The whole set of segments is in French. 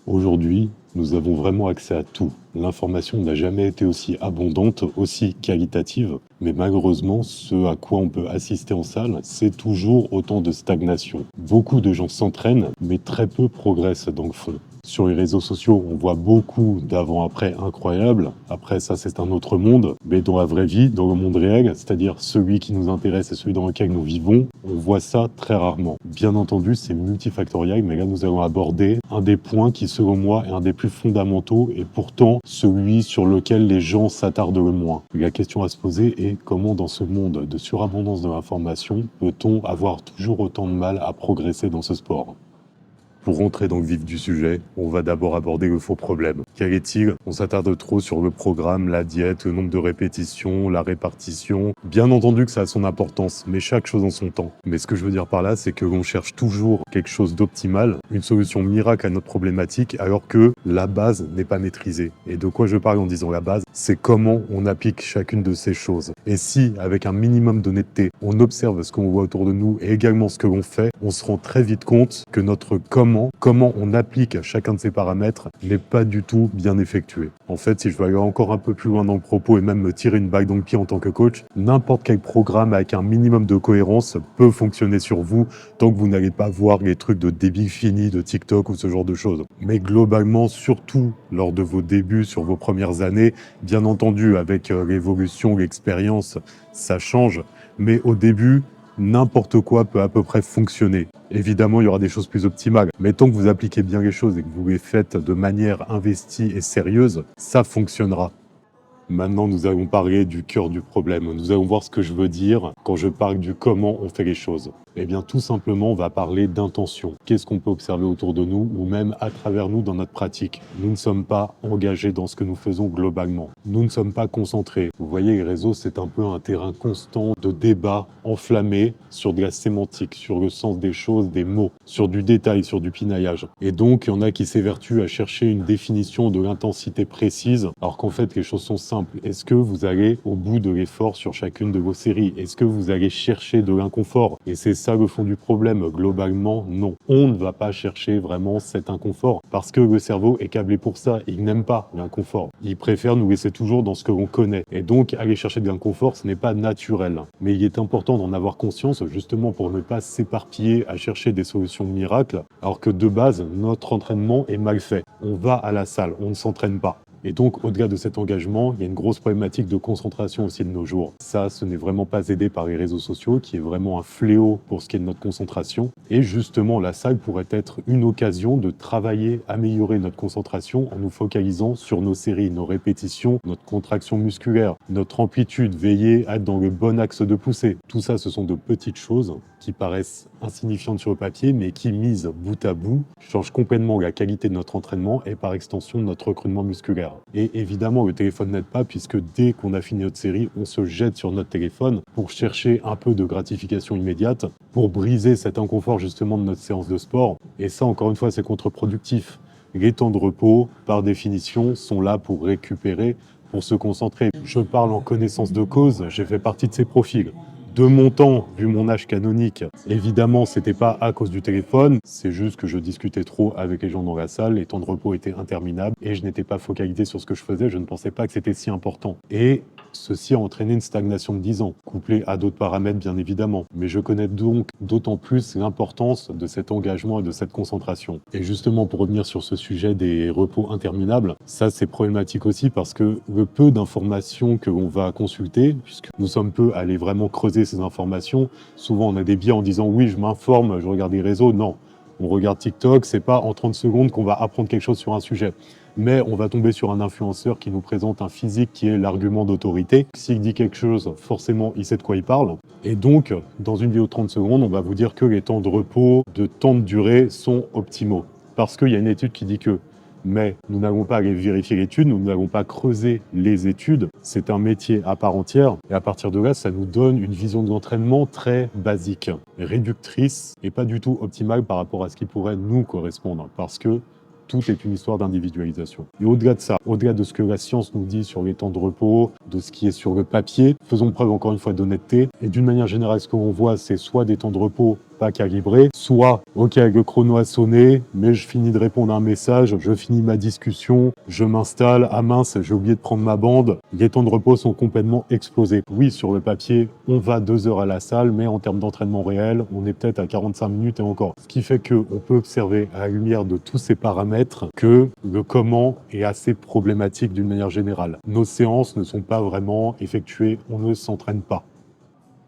Aujourd'hui, nous avons vraiment accès à tout. L'information n'a jamais été aussi abondante, aussi qualitative, mais malheureusement, ce à quoi on peut assister en salle, c'est toujours autant de stagnation. Beaucoup de gens s'entraînent, mais très peu progressent dans le fond. Sur les réseaux sociaux, on voit beaucoup d'avant-après incroyables. Après, ça, c'est un autre monde. Mais dans la vraie vie, dans le monde réel, c'est-à-dire celui qui nous intéresse et celui dans lequel nous vivons, on voit ça très rarement. Bien entendu, c'est multifactoriel, mais là, nous allons aborder un des points qui, selon moi, est un des plus fondamentaux et pourtant celui sur lequel les gens s'attardent le moins. La question à se poser est comment, dans ce monde de surabondance de l'information, peut-on avoir toujours autant de mal à progresser dans ce sport ? Pour rentrer dans le vif du sujet, on va d'abord aborder le faux problème. Quel est-il? On s'attarde trop sur le programme, la diète, le nombre de répétitions, la répartition. Bien entendu que ça a son importance, mais chaque chose en son temps. Mais ce que je veux dire par là, c'est que l'on cherche toujours quelque chose d'optimal, une solution miracle à notre problématique, alors que la base n'est pas maîtrisée. Et de quoi je parle en disant la base? C'est comment on applique chacune de ces choses. Et si, avec un minimum d'honnêteté, on observe ce qu'on voit autour de nous et également ce que l'on fait, on se rend très vite compte que notre comment on applique chacun de ces paramètres n'est pas du tout bien effectué. En fait, si je veux aller encore un peu plus loin dans le propos et même me tirer une balle dans le pied en tant que coach, n'importe quel programme avec un minimum de cohérence peut fonctionner sur vous tant que vous n'allez pas voir les trucs de débit fini de TikTok ou ce genre de choses. Mais globalement, surtout lors de vos débuts, sur vos premières années, bien entendu, avec l'évolution, l'expérience, ça change. Mais au début, n'importe quoi peut à peu près fonctionner. Évidemment, il y aura des choses plus optimales, mais tant que vous appliquez bien les choses et que vous les faites de manière investie et sérieuse, ça fonctionnera. Maintenant, nous allons parler du cœur du problème. Nous allons voir ce que je veux dire quand je parle du comment on fait les choses. Eh bien, tout simplement, on va parler d'intention. Qu'est-ce qu'on peut observer autour de nous ou même à travers nous dans notre pratique? Nous ne sommes pas engagés dans ce que nous faisons globalement. Nous ne sommes pas concentrés. Vous voyez, les réseaux, c'est un peu un terrain constant de débat enflammé sur de la sémantique, sur le sens des choses, des mots, sur du détail, sur du pinaillage. Et donc, il y en a qui s'évertuent à chercher une définition de l'intensité précise, alors qu'en fait, les choses sont simples. Est-ce que vous allez au bout de l'effort sur chacune de vos séries? Est-ce que vous allez chercher de l'inconfort? Et c'est ça le fond du problème. Globalement, non. On ne va pas chercher vraiment cet inconfort parce que le cerveau est câblé pour ça. Il n'aime pas l'inconfort. Il préfère nous laisser toujours dans ce que l'on connaît. Et donc, aller chercher de l'inconfort, ce n'est pas naturel. Mais il est important d'en avoir conscience justement pour ne pas s'éparpiller à chercher des solutions miracles alors que de base, notre entraînement est mal fait. On va à la salle, on ne s'entraîne pas. Et donc, au-delà de cet engagement, il y a une grosse problématique de concentration aussi de nos jours. Ça, ce n'est vraiment pas aidé par les réseaux sociaux, qui est vraiment un fléau pour ce qui est de notre concentration. Et justement, la salle pourrait être une occasion de travailler, améliorer notre concentration en nous focalisant sur nos séries, nos répétitions, notre contraction musculaire, notre amplitude, veiller à être dans le bon axe de poussée. Tout ça, ce sont de petites choses qui paraissent insignifiantes sur le papier, mais qui, mises bout à bout, changent complètement la qualité de notre entraînement et par extension de notre recrutement musculaire. Et évidemment, le téléphone n'aide pas puisque dès qu'on a fini notre série, on se jette sur notre téléphone pour chercher un peu de gratification immédiate, pour briser cet inconfort justement de notre séance de sport. Et ça, encore une fois, c'est contre-productif. Les temps de repos, par définition, sont là pour récupérer, pour se concentrer. Je parle en connaissance de cause, j'ai fait partie de ces profils. De mon temps, vu mon âge canonique, évidemment, c'était pas à cause du téléphone, c'est juste que je discutais trop avec les gens dans la salle, les temps de repos étaient interminables et je n'étais pas focalisé sur ce que je faisais, je ne pensais pas que c'était si important. Et ceci a entraîné une stagnation de 10 ans, couplée à d'autres paramètres bien évidemment. Mais je connais donc d'autant plus l'importance de cet engagement et de cette concentration. Et justement, pour revenir sur ce sujet des repos interminables, ça c'est problématique aussi parce que le peu d'informations que l'on va consulter, puisque nous sommes peu à aller vraiment creuser ces informations, souvent on a des biais en disant oui je m'informe, je regarde les réseaux, non. On regarde TikTok, c'est pas en 30 secondes qu'on va apprendre quelque chose sur un sujet. Mais on va tomber sur un influenceur qui nous présente un physique qui est l'argument d'autorité. S'il dit quelque chose, forcément, il sait de quoi il parle. Et donc, dans une vidéo de 30 secondes, on va vous dire que les temps de repos, de temps de durée sont optimaux. Parce qu'il y a une étude qui dit que. Mais nous n'allons pas aller vérifier l'étude, nous n'allons pas creuser les études. C'est un métier à part entière. Et à partir de là, ça nous donne une vision de l'entraînement très basique, réductrice et pas du tout optimale par rapport à ce qui pourrait nous correspondre. Parce que tout est une histoire d'individualisation. Et au-delà de ça, au-delà de ce que la science nous dit sur les temps de repos, de ce qui est sur le papier. Faisons preuve encore une fois d'honnêteté. Et d'une manière générale, ce qu'on voit, c'est soit des temps de repos pas calibrés, soit, ok, le chrono a sonné, mais je finis de répondre à un message, je finis ma discussion, je m'installe, ah mince, j'ai oublié de prendre ma bande. Les temps de repos sont complètement explosés. Oui, sur le papier, on va 2 heures à la salle, mais en termes d'entraînement réel, on est peut-être à 45 minutes et encore. Ce qui fait qu'on peut observer à la lumière de tous ces paramètres que le comment est assez problématique d'une manière générale. Nos séances ne sont pas vraiment effectuées, on ne s'entraîne pas.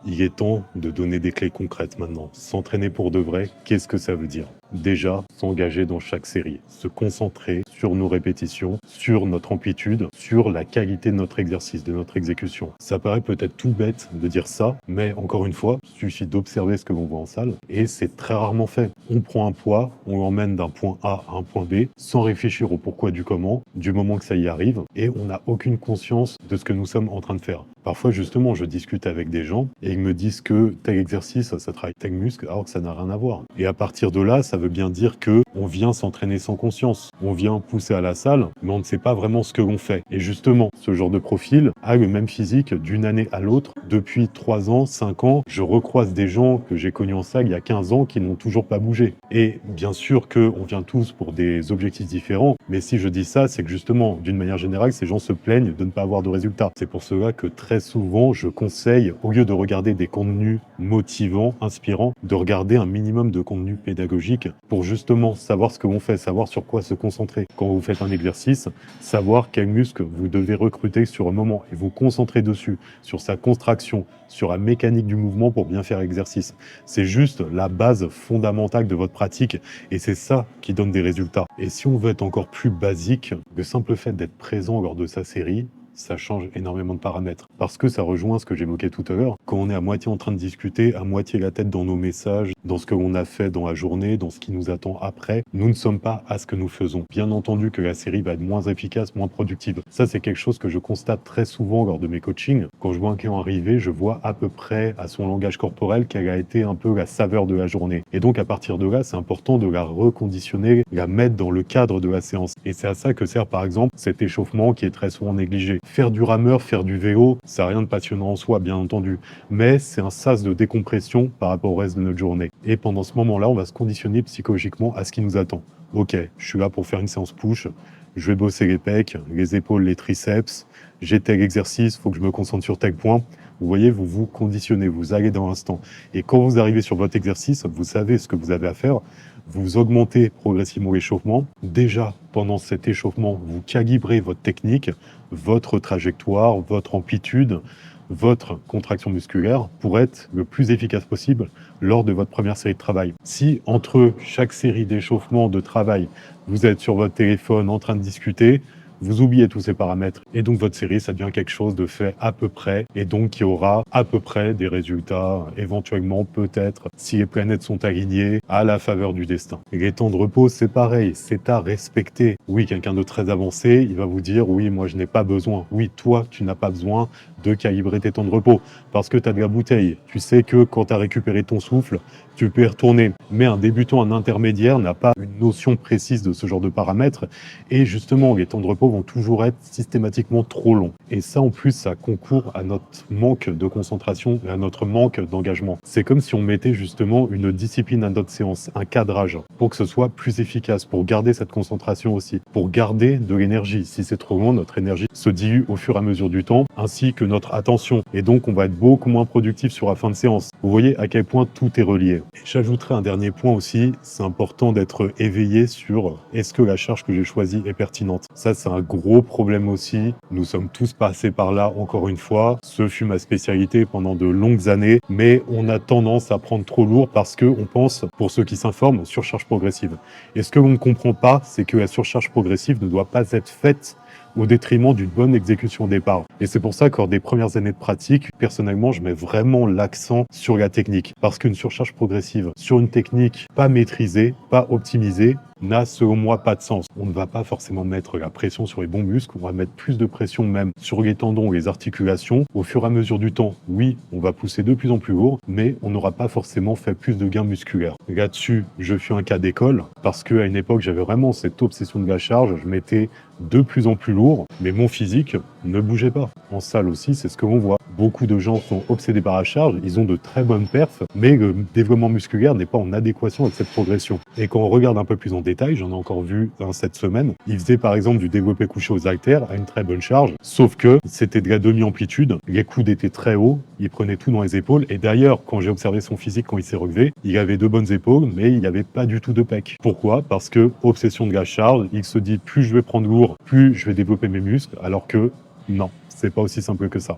Il est temps de donner des clés concrètes maintenant. S'entraîner pour de vrai, qu'est-ce que ça veut dire? Déjà, s'engager dans chaque série, se concentrer sur nos répétitions, sur notre amplitude, sur la qualité de notre exercice, de notre exécution. Ça paraît peut-être tout bête de dire ça, mais encore une fois, il suffit d'observer ce que l'on voit en salle et c'est très rarement fait. On prend un poids, on l'emmène d'un point A à un point B sans réfléchir au pourquoi du comment, du moment que ça y arrive, et on n'a aucune conscience de ce que nous sommes en train de faire. Parfois, justement, je discute avec des gens et ils me disent que tel exercice, ça travaille tel muscle, alors que ça n'a rien à voir. Et à partir de là, ça veut bien dire que on vient s'entraîner sans conscience. On vient pousser à la salle, mais on ne sait pas vraiment ce que l'on fait. Et justement, ce genre de profil a le même physique d'une année à l'autre. Depuis 3 ans, 5 ans, je recroise des gens que j'ai connus en salle il y a 15 ans qui n'ont toujours pas bougé. Et bien sûr qu'on vient tous pour des objectifs différents, mais si je dis ça, c'est que justement, d'une manière générale, ces gens se plaignent de ne pas avoir de résultats. C'est pour cela que très souvent, je conseille, au lieu de regarder des contenus motivants, inspirants, de regarder un minimum de contenu pédagogique pour justement savoir ce que l'on fait, savoir sur quoi se concentrer. Quand vous faites un exercice, savoir quel muscle vous devez recruter sur un moment et vous concentrer dessus, sur sa contraction, sur la mécanique du mouvement pour bien faire l'exercice. C'est juste la base fondamentale de votre pratique et c'est ça qui donne des résultats. Et si on veut être encore plus basique, le simple fait d'être présent lors de sa série, ça change énormément de paramètres. Parce que ça rejoint ce que j'évoquais tout à l'heure. Quand on est à moitié en train de discuter, à moitié la tête dans nos messages, dans ce que l'on a fait dans la journée, dans ce qui nous attend après, nous ne sommes pas à ce que nous faisons. Bien entendu que la série va être moins efficace, moins productive. Ça, c'est quelque chose que je constate très souvent lors de mes coachings. Quand je vois un client arriver, je vois à peu près à son langage corporel quelle a été un peu la saveur de la journée. Et donc, à partir de là, c'est important de la reconditionner, la mettre dans le cadre de la séance. Et c'est à ça que sert, par exemple, cet échauffement qui est très souvent négligé. Faire du rameur, faire du vélo, ça n'a rien de passionnant en soi, bien entendu. Mais c'est un sas de décompression par rapport au reste de notre journée. Et pendant ce moment-là, on va se conditionner psychologiquement à ce qui nous attend. Ok, je suis là pour faire une séance push, je vais bosser les pecs, les épaules, les triceps, j'ai tel exercice, il faut que je me concentre sur tel point. Vous voyez, vous vous conditionnez, vous allez dans l'instant. Et quand vous arrivez sur votre exercice, vous savez ce que vous avez à faire, vous augmentez progressivement l'échauffement. Déjà, pendant cet échauffement, vous calibrez votre technique, votre trajectoire, votre amplitude, votre contraction musculaire pour être le plus efficace possible lors de votre première série de travail. Si entre chaque série d'échauffement de travail, vous êtes sur votre téléphone en train de discuter, vous oubliez tous ces paramètres et donc votre série, ça devient quelque chose de fait à peu près et donc qui aura à peu près des résultats éventuellement peut-être si les planètes sont alignées à la faveur du destin. Et les temps de repos, c'est pareil, c'est à respecter. Oui, quelqu'un de très avancé, il va vous dire oui, moi je n'ai pas besoin. Oui, toi, tu n'as pas besoin de calibrer tes temps de repos parce que tu as de la bouteille. Tu sais que quand tu as récupéré ton souffle, tu peux y retourner. Mais un débutant, un intermédiaire n'a pas une notion précise de ce genre de paramètres et justement, les temps de repos vont toujours être systématiquement trop longs. Et ça, en plus, ça concourt à notre manque de concentration et à notre manque d'engagement. C'est comme si on mettait justement une discipline à notre séance, un cadrage, pour que ce soit plus efficace, pour garder cette concentration aussi, pour garder de l'énergie. Si c'est trop long, notre énergie se dilue au fur et à mesure du temps, ainsi que notre attention. Et donc, on va être beaucoup moins productif sur la fin de séance. Vous voyez à quel point tout est relié. Et j'ajouterai un dernier point aussi, c'est important d'être éveillé sur est-ce que la charge que j'ai choisie est pertinente. Ça, c'est un gros problème aussi. Nous sommes tous passés par là, encore une fois. Ce fut ma spécialité pendant de longues années, mais on a tendance à prendre trop lourd parce qu'on pense, pour ceux qui s'informent, surcharge progressive. Et ce que l'on ne comprend pas, c'est que la surcharge progressive ne doit pas être faite au détriment d'une bonne exécution au départ. Et c'est pour ça qu'en des premières années de pratique, personnellement, je mets vraiment l'accent sur la technique. Parce qu'une surcharge progressive sur une technique pas maîtrisée, pas optimisée, n'a selon moi pas de sens. On ne va pas forcément mettre la pression sur les bons muscles, on va mettre plus de pression même sur les tendons ou les articulations. Au fur et à mesure du temps, oui, on va pousser de plus en plus lourd, mais on n'aura pas forcément fait plus de gains musculaires. Là-dessus, je suis un cas d'école parce qu'à une époque, j'avais vraiment cette obsession de la charge, je mettais de plus en plus lourd, mais mon physique ne bougeait pas. En salle aussi, c'est ce que l'on voit. Beaucoup de gens sont obsédés par la charge, ils ont de très bonnes perfs, mais le développement musculaire n'est pas en adéquation avec cette progression. Et quand on regarde un peu plus en détail, j'en ai encore vu un cette semaine, il faisait par exemple du développé couché aux haltères à une très bonne charge, sauf que c'était de la demi-amplitude, les coudes étaient très hauts, il prenait tout dans les épaules, et d'ailleurs, quand j'ai observé son physique quand il s'est relevé, il avait de bonnes épaules, mais il n'avait pas du tout de pec. Pourquoi? Parce que, obsession de la charge, il se dit plus je vais prendre lourd, plus je vais développer mes muscles, alors que non, c'est pas aussi simple que ça.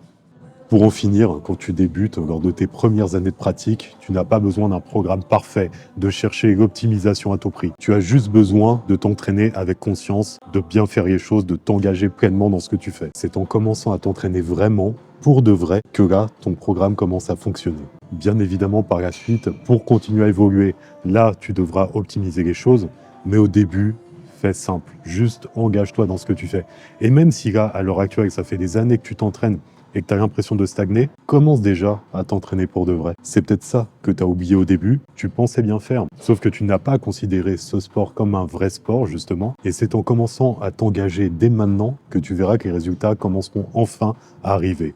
Pour en finir, quand tu débutes, lors de tes premières années de pratique, tu n'as pas besoin d'un programme parfait, de chercher l'optimisation à tout prix. Tu as juste besoin de t'entraîner avec conscience, de bien faire les choses, de t'engager pleinement dans ce que tu fais. C'est en commençant à t'entraîner vraiment, pour de vrai, que là, ton programme commence à fonctionner. Bien évidemment, par la suite, pour continuer à évoluer, là, tu devras optimiser les choses, mais au début, fais simple. Juste engage-toi dans ce que tu fais. Et même si là, à l'heure actuelle, ça fait des années que tu t'entraînes et que tu as l'impression de stagner, commence déjà à t'entraîner pour de vrai. C'est peut-être ça que tu as oublié au début, tu pensais bien faire, sauf que tu n'as pas considéré ce sport comme un vrai sport, justement, et c'est en commençant à t'engager dès maintenant que tu verras que les résultats commenceront enfin à arriver.